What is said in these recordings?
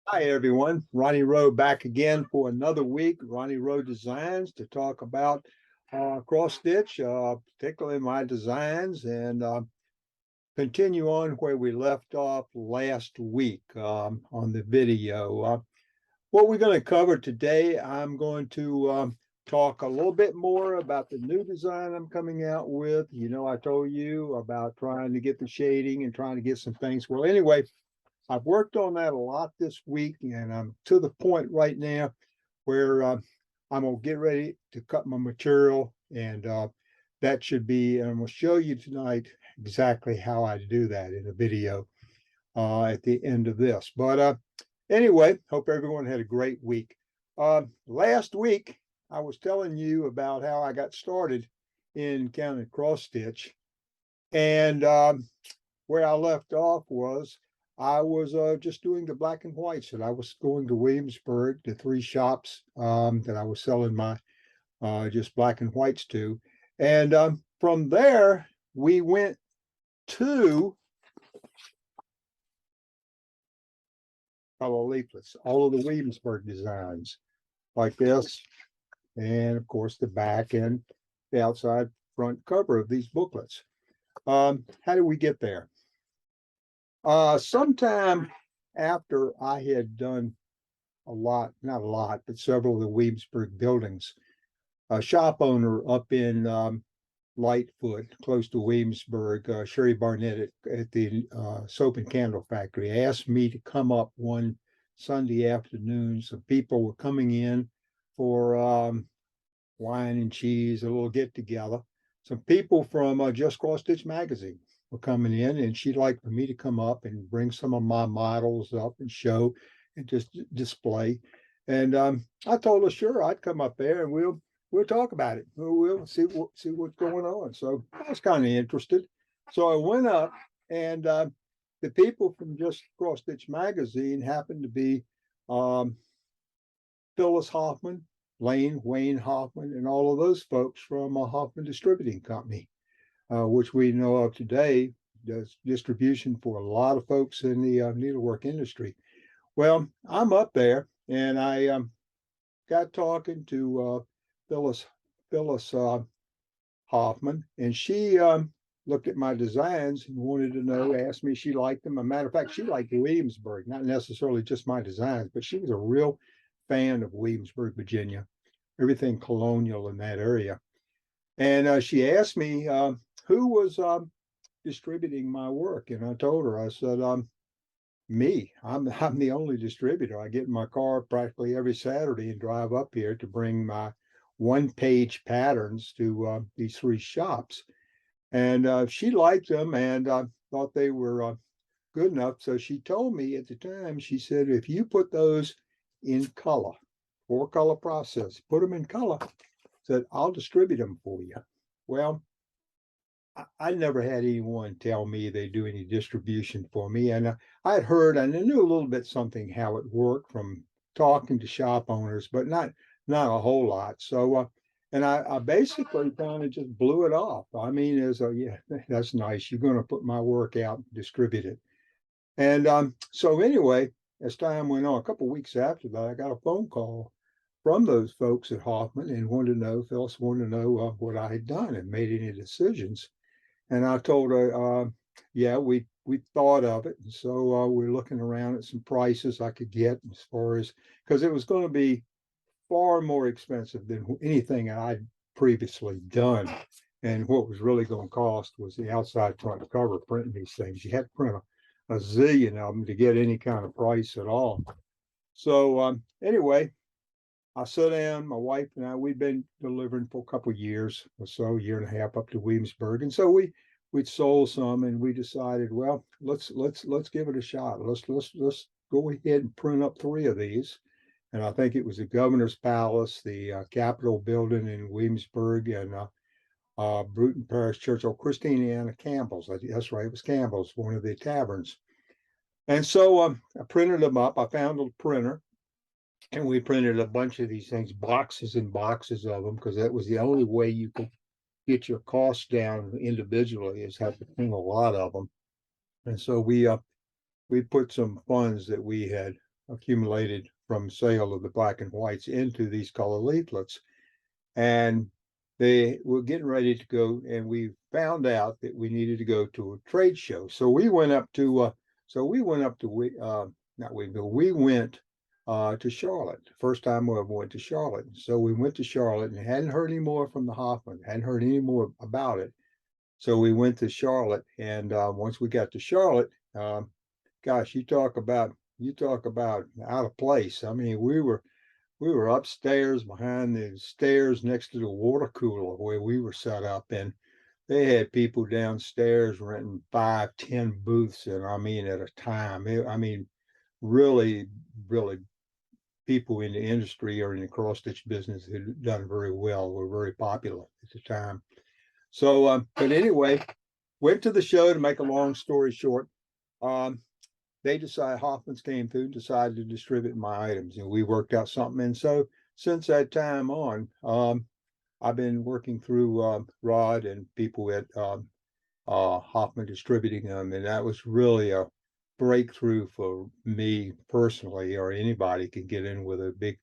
Hi, everyone. Ronnie Rowe back again for another week. Ronnie Rowe Designs to talk about cross stitch, particularly my designs, and continue on where we left off last week on the video. What we're going to cover today, I'm going to talk a little bit more about the new design I'm coming out with. You know, I told you about trying to get the shading and trying to get some things. Well, anyway, I've worked on that a lot this week, and I'm to the point right now where I'm gonna get ready to cut my material, and that should be. And I'm gonna show you tonight exactly how I do that in a video at the end of this. But anyway, hope everyone had a great week. Last week, I was telling you about how I got started in counting cross stitch, and where I left off was I was just doing the black and whites, and I was going to Williamsburg, the three shops that I was selling my just black and whites to. And from there, we went to color leaflets, all of the Williamsburg designs like this. And of course, the back and the outside front cover of these booklets. How did we get there? Sometime after I had done a lot, not a lot, but several of the Williamsburg buildings, a shop owner up in Lightfoot, close to Williamsburg, Sherry Barnett at the soap and candle factory, asked me to come up one Sunday afternoon. Some people were coming in for wine and cheese, a little get together. Some people from Just Cross Stitch magazine were coming in, and she'd like for me to come up and bring some of my models up and show and just display. And I told her, sure, I'd come up there and we'll talk about it. We'll see what's going on. So I was kind of interested. So I went up, and the people from Just Cross Stitch magazine happened to be um, Phyllis Hoffman, Wayne Hoffman, and all of those folks from Hoffman Distributing Company, which we know of today, does distribution for a lot of folks in the needlework industry. Well, I'm up there, and I got talking to Phyllis Hoffman, and she looked at my designs and wanted to know, asked me if she liked them. As a matter of fact, she liked Williamsburg, not necessarily just my designs, but she was a real fan of Williamsburg, Virginia, everything colonial in that area. And she asked me who was distributing my work, and I told her, I said, me. I'm the only distributor. I get in my car practically every Saturday and drive up here to bring my one-page patterns to these three shops. And she liked them, and thought they were good enough. So she told me at the time, she said, if you put those in color, four color process, put them in color, said, I'll distribute them for you. Well, I never had anyone tell me they do any distribution for me. And I had heard and I knew a little bit something how it worked from talking to shop owners, but not a whole lot. So and I basically kind of just blew it off. I mean, as a yeah, that's nice. You're going to put my work out and distribute it. And so anyway, as time went on, a couple of weeks after that, I got a phone call from those folks at Hoffman and wanted to know, Phyllis wanted to know what I had done and made any decisions. And I told her, yeah, we thought of it. And so we're looking around at some prices I could get as far as, because it was going to be far more expensive than anything I'd previously done. And what was really going to cost was the outside front cover printing these things. You had to print a zillion of them to get any kind of price at all. So anyway, I sat down, my wife and I, we'd been delivering for a couple of years or so, year and a half up to Williamsburg. And so we'd sold some, and we decided, well, let's give it a shot. Let's go ahead and print up three of these. And I think it was the Governor's Palace, the Capitol Building in Williamsburg, and Bruton Parish Church, or Christina Anna Campbell's. That's right, it was Campbell's, one of the taverns. And so I printed them up. I found a printer, and we printed a bunch of these things, boxes and boxes of them, because that was the only way you could get your costs down individually, is have to print a lot of them. And so we put some funds that we had accumulated from sale of the black and whites into these color leaflets. And they were getting ready to go, and we found out that we needed to go to a trade show. So we went up to not Wayville, we went to Charlotte. First time we ever went to Charlotte. So we went to Charlotte and hadn't heard any more from the Hoffman, hadn't heard any more about it. So we went to Charlotte, and once we got to Charlotte, gosh, you talk about out of place. I mean, we were upstairs behind the stairs next to the water cooler where we were set up, and they had people downstairs renting 5, 10 booths, and I mean at a time. I mean, really, really, people in the industry or in the cross stitch business had done very well. Were very popular at the time. So, but anyway, went to the show. To make a long story short, they decided, Hoffman's came through, decided to distribute my items, and we worked out something. And so since that time on, I've been working through Rod and people at Hoffman distributing them, and that was really a breakthrough for me personally, or anybody can get in with a big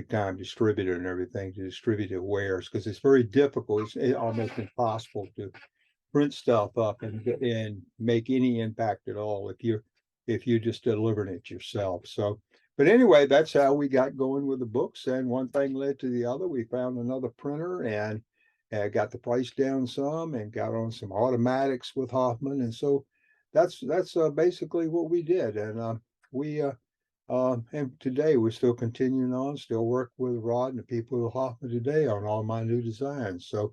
time distributor and everything to distribute their wares, because it's very difficult. It's almost impossible to print stuff up and make any impact at all if you're just delivering it yourself. So, but anyway, that's how we got going with the books, and one thing led to the other. We found another printer and got the price down some, and got on some automatics with Hoffman, and so that's basically what we did. And we and today we're still continuing on, still work with Rod and the people of Hoffman today on all my new designs. So,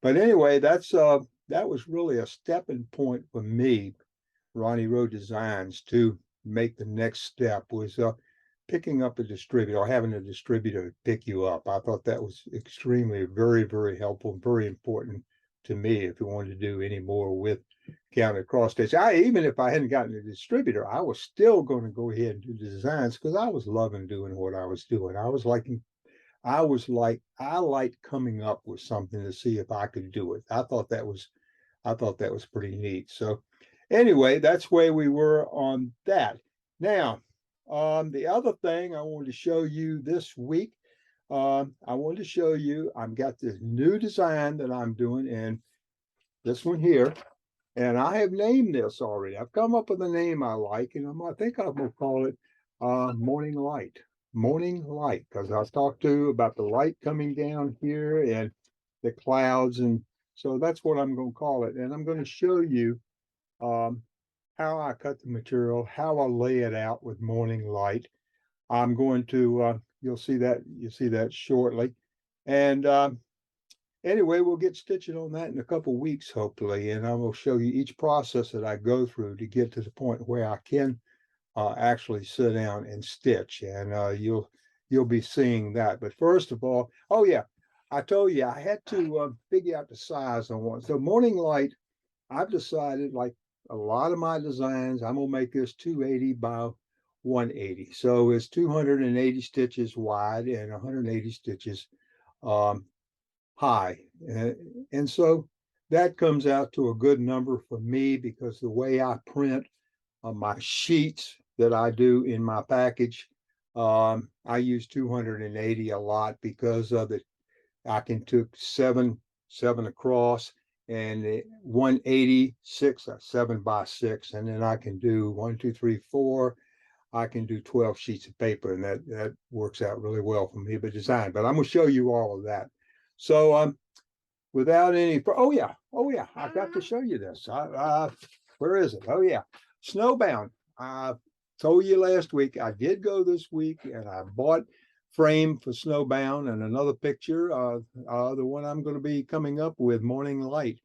but anyway, that was really a stepping point for me, Ronnie Rowe Designs, to make the next step was picking up a distributor, or having a distributor pick you up. I thought that was extremely, very, very helpful, very important to me if you wanted to do any more with counter cross stitch. Even if I hadn't gotten a distributor, I was still going to go ahead and do the designs because I was loving doing what I was doing. I liked coming up with something to see if I could do it. I thought that was pretty neat. So anyway, that's where we were on that. Now, the other thing I wanted to show you this week, I wanted to show you, I've got this new design that I'm doing, and this one here, and I have named this already. I've come up with a name I like, and I think I'm going to call it Morning Light. Morning Light, because I talked to you about the light coming down here and the clouds, and so that's what I'm going to call it. And I'm going to show you how I cut the material, how I lay it out with morning light. I'm going to you'll see that shortly. And anyway, we'll get stitching on that in a couple of weeks, hopefully, and I will show you each process that I go through to get to the point where I can actually sit down and stitch, and you'll be seeing that. But first of all, oh yeah, I told you I had to figure out the size I want. So morning light, I've decided, like a lot of my designs, I'm gonna make this 280 by 180. So it's 280 stitches wide and 180 stitches high. And so that comes out to a good number for me, because the way I print my sheets that I do in my package, I use 280 a lot because of it. I can took seven across, and 186, 7x6, and then I can do 1, 2, 3, 4. I can do 12 sheets of paper, and that works out really well for me. But I'm going to show you all of that. So without any, oh yeah, I've got to show you this. Where is it? Oh yeah, Snowbound. I told you last week I did go this week, and I bought frame for Snowbound and another picture, the one I'm going to be coming up with, Morning Light.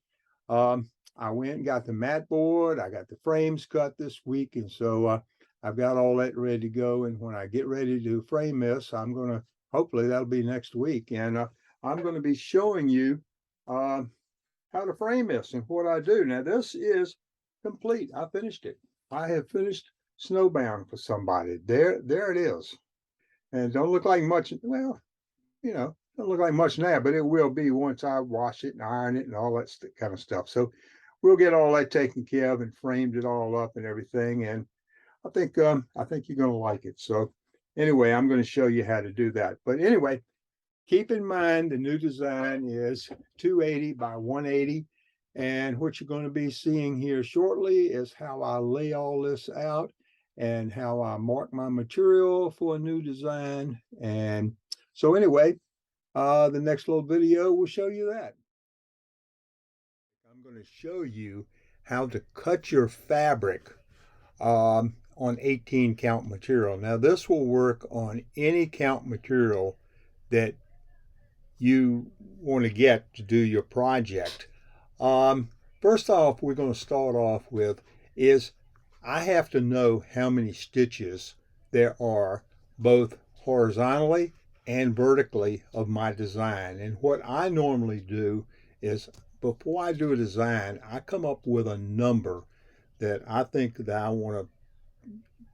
I went and got the mat board. I got the frames cut this week, and so I've got all that ready to go. And when I get ready to frame this, I'm going to, hopefully that'll be next week, and I'm going to be showing you how to frame this and what I do. Now this is complete. I finished it. I have finished Snowbound for somebody. There it is. And don't look like much. Well, don't look like much now, but it will be once I wash it and iron it and all that kind of stuff. So we'll get all that taken care of and framed it all up and everything. And I think you're going to like it. So anyway, I'm going to show you how to do that. But anyway, keep in mind the new design is 280 by 180. And what you're going to be seeing here shortly is how I lay all this out and how I mark my material for a new design. And so anyway, the next little video will show you that. I'm going to show you how to cut your fabric on 18 count material. Now this will work on any count material that you want to get to do your project. First off, we're going to start off with is I have to know how many stitches there are both horizontally and vertically of my design. And what I normally do is before I do a design, I come up with a number that I think that I want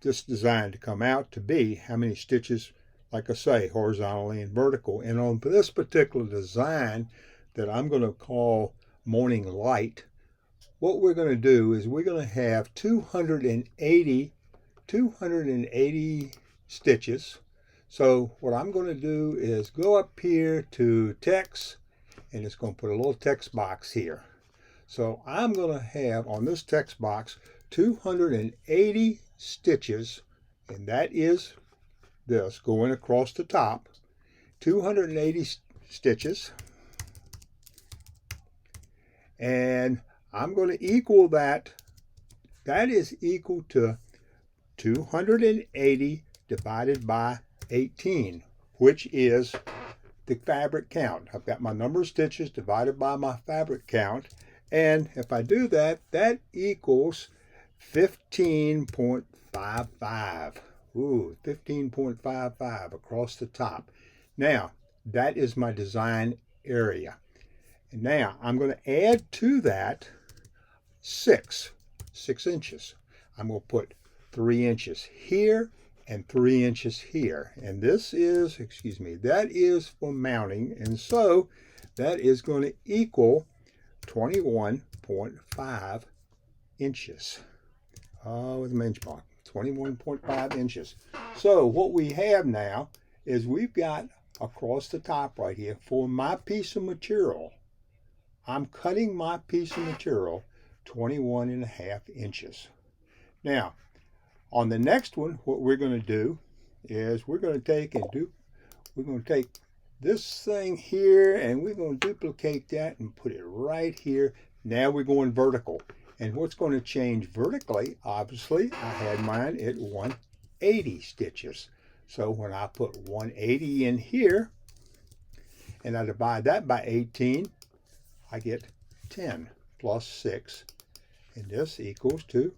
this design to come out to be, how many stitches, like I say, horizontally and vertical. And on this particular design that I'm going to call Morning Light, what we're going to do is we're going to have 280 stitches. So what I'm going to do is go up here to text, and it's going to put a little text box here. So I'm going to have on this text box 280 stitches, and that is this going across the top, 280 stitches. And I'm going to equal that. That is equal to 280 divided by 18, which is the fabric count. I've got my number of stitches divided by my fabric count. And if I do that, that equals 15.55. Ooh, 15.55 across the top. Now, that is my design area. And now I'm going to add to that 6 inches. I'm going to put 3 inches here and 3 inches here. And this is, that is for mounting. And so that is going to equal 21.5 inches. With an inch mark, 21.5 inches. So what we have now is we've got across the top right here for my piece of material. I'm cutting my piece of material 21.5 inches. Now, on the next one, what we're going to do is we're going to take this thing here and we're going to duplicate that and put it right here. Now we're going vertical. And what's going to change vertically, obviously, I had mine at 180 stitches. So when I put 180 in here and I divide that by 18, I get 10 plus 6, and this equals to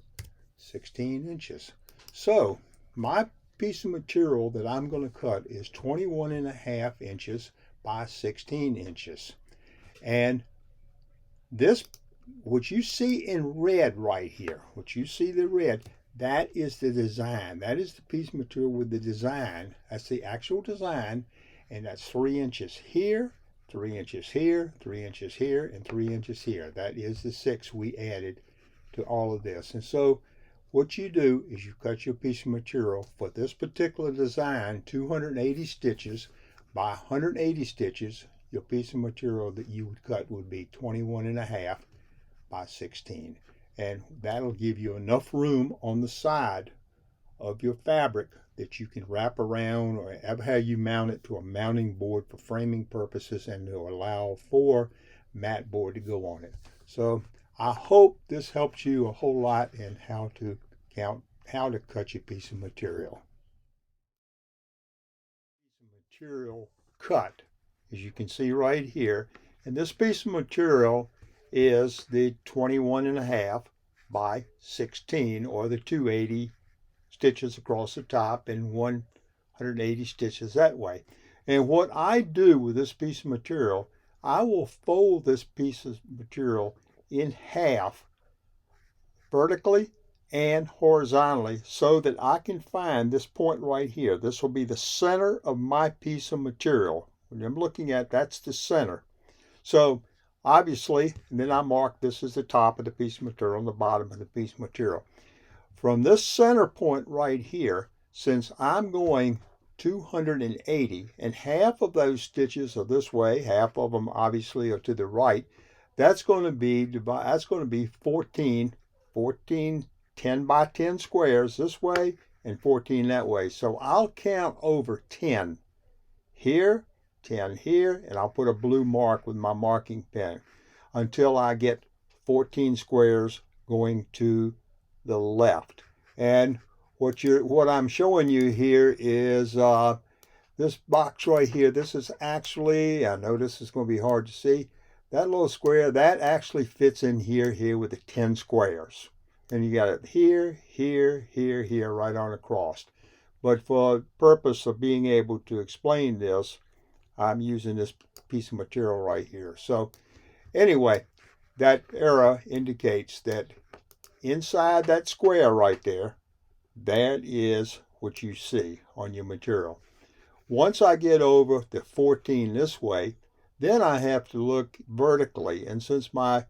16 inches. So my piece of material that I'm going to cut is 21.5 inches by 16 inches. And this, what you see in red right here, what you see the red, that is the design. That is the piece of material with the design. That's the actual design, and that's 3 inches here, 3 inches here, 3 inches here, and 3 inches here. That is the 6 we added to all of this. And so what you do is you cut your piece of material for this particular design, 280 stitches by 180 stitches. Your piece of material that you would cut would be 21.5 by 16. And that'll give you enough room on the side of your fabric that you can wrap around or have you mount it to a mounting board for framing purposes and to allow for mat board to go on it. So I hope this helps you a whole lot in how to cut your piece of material. Piece of material cut, as you can see right here, and this piece of material is the 21.5 by 16, or the 280 stitches across the top and 180 stitches that way. And what I do with this piece of material, I will fold this piece of material in half vertically and horizontally so that I can find this point right here. This will be the center of my piece of material. When I'm looking at, that's the center. So obviously, and then I mark this as the top of the piece of material and the bottom of the piece of material. From this center point right here, since I'm going 280 and half of those stitches are this way, half of them obviously are to the right, that's going to be 14 10 by 10 squares this way and 14 that way. So I'll count over 10 here, 10 here, and I'll put a blue mark with my marking pen until I get 14 squares going to the left. And what I'm showing you here is this box right here. This is actually, I know this is going to be hard to see, that little square, that actually fits in here with the 10 squares. And you got it here, here, here, here, right on across. But for the purpose of being able to explain this, I'm using this piece of material right here. So anyway, that arrow indicates that inside that square right there, that is what you see on your material. Once I get over the 14 this way, then I have to look vertically. And since my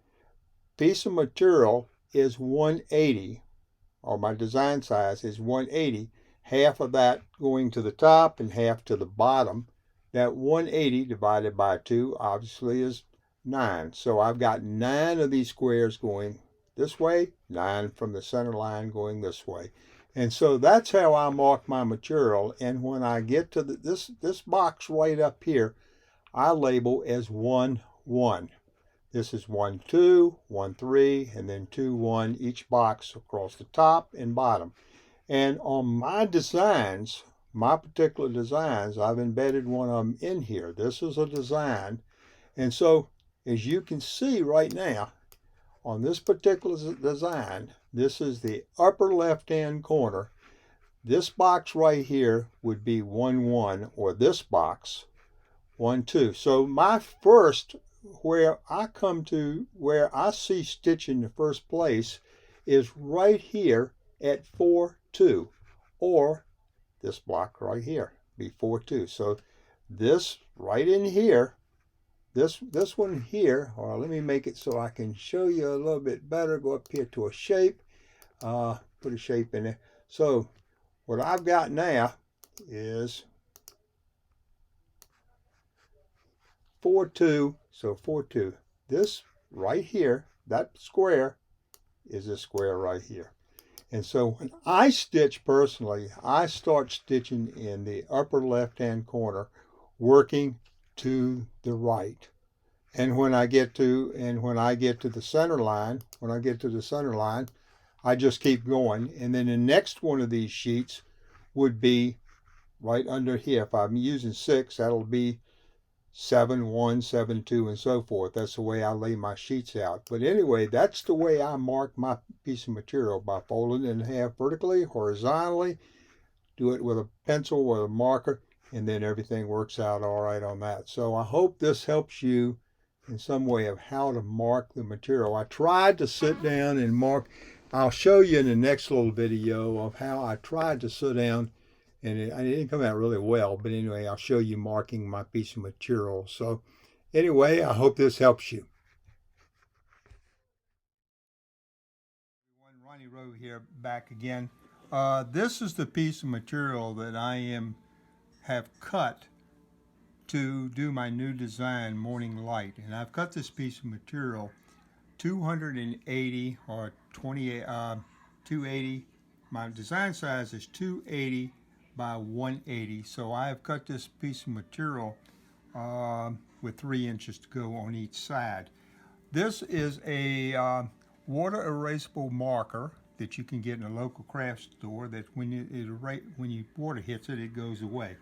piece of material is 180, or my design size is 180, half of that going to the top and half to the bottom, that 180 divided by 2 obviously is 9. So I've got 9 of these squares going this way, 9 from the center line going this way. And so that's how I mark my material. And when I get to this box right up here, I label as 1, 1. This is 1, 2, 1, 3, and then 2, 1, each box across the top and bottom. And on my designs, my particular designs, I've embedded one of them in here. This is a design. And so, as you can see right now, on this particular design, this is the upper left-hand corner. This box right here would be 1, 1, or this box, 1, 2. So my first, where I come to, where I see stitch in the first place, is right here at 4, 2, or this block right here, be 4, 2. So this right in here, this one here, or let me make it so I can show you a little bit better. Go up here to a shape, put a shape in there. So what I've got now is 4, 2, so 4, 2. This right here, that square is this square right here. And so when I stitch personally, I start stitching in the upper left-hand corner, working to the right. And when I get to the center line, I just keep going. And then the next one of these sheets would be right under here. If I'm using 6, that'll be 7, 1, 7, 2, and so forth. That's the way I lay my sheets out. But anyway, that's the way I mark my piece of material, by folding it in half vertically, horizontally, do it with a pencil or a marker, and then everything works out all right on that. So I hope this helps you in some way of how to mark the material. I tried to sit down and mark. I'll show you in the next little video of how I tried to sit down, and it didn't come out really well, but anyway, I'll show you marking my piece of material. So anyway, I hope this helps you. Ronnie Rowe here, back again. This is the piece of material that I have cut to do my new design, Morning Light. And I've cut this piece of material 280 or 280. My design size is 280 by 180. So I have cut this piece of material with 3 inches to go on each side. This is a water erasable marker that you can get in a local craft store, that when water hits it, it goes away.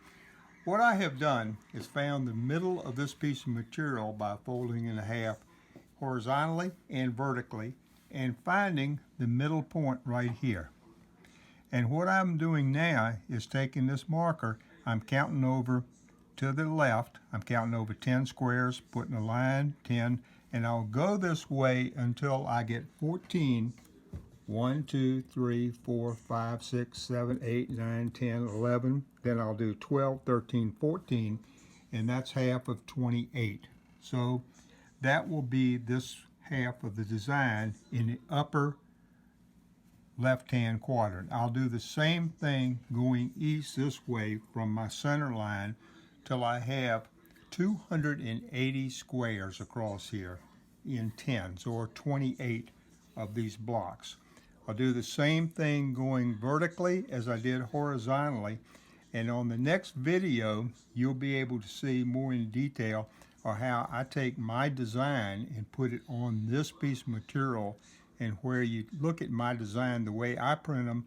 What I have done is found the middle of this piece of material by folding it in half horizontally and vertically, and finding the middle point right here. And what I'm doing now is taking this marker, I'm counting over to the left, I'm counting over 10 squares, putting a line, 10, and I'll go this way until I get 14. 1, 2, 3, 4, 5, 6, 7, 8, 9, 10, 11. Then I'll do 12, 13, 14, and that's half of 28. So that will be this half of the design in the upper left-hand quadrant. I'll do the same thing going east this way from my center line till I have 280 squares across here in tens, or 28 of these blocks. I'll do the same thing going vertically as I did horizontally, and on the next video you'll be able to see more in detail of how I take my design and put it on this piece of material, and where you look at my design, the way I print them,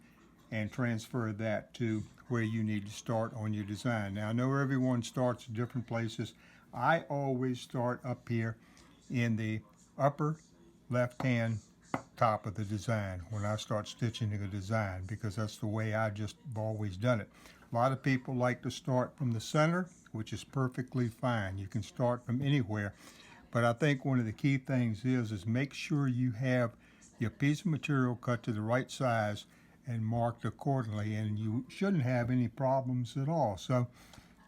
and transfer that to where you need to start on your design. Now, I know everyone starts at different places. I always start up here in the upper left-hand top of the design when I start stitching a design, because that's the way I just have always done it. A lot of people like to start from the center, which is perfectly fine. You can start from anywhere. But I think one of the key things is make sure you have your piece of material cut to the right size and marked accordingly, and you shouldn't have any problems at all. So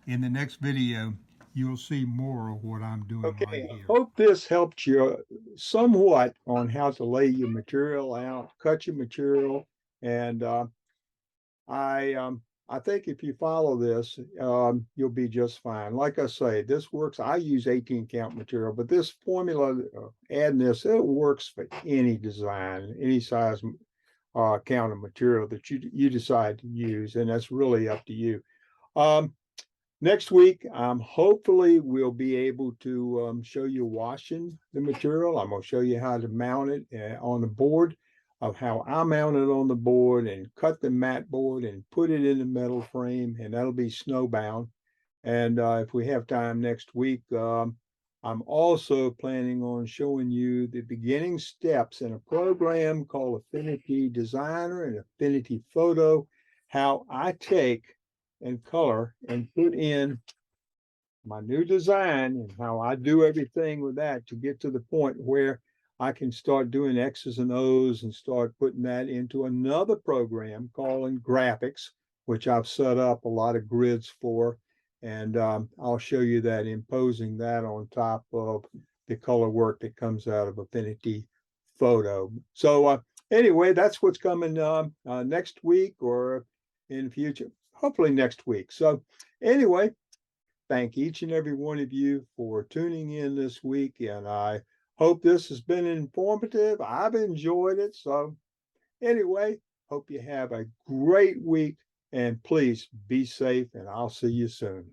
in the next video, you'll see more of what I'm doing right here. I hope this helped you somewhat on how to lay your material out, cut your material, and I think if you follow this, you'll be just fine. Like I say, this works. I use 18 count material, but this formula, adding this, it works for any design, any size count of material that you decide to use, and that's really up to you. Next week, hopefully we'll be able to show you washing the material. I'm going to show you how to mount it on the board, of how I mount it on the board and cut the mat board and put it in the metal frame, and that'll be snowbound. And if we have time next week, I'm also planning on showing you the beginning steps in a program called Affinity Designer and Affinity Photo, how I take and color and put in my new design, and how I do everything with that to get to the point where I can start doing X's and O's and start putting that into another program called graphics, which I've set up a lot of grids for. And I'll show you that, imposing that on top of the color work that comes out of Affinity Photo. So anyway, that's what's coming next week, or in the future, hopefully next week. So anyway, thank each and every one of you for tuning in this week, and I hope this has been informative. I've enjoyed it. So anyway, hope you have a great week, and please be safe, and I'll see you soon.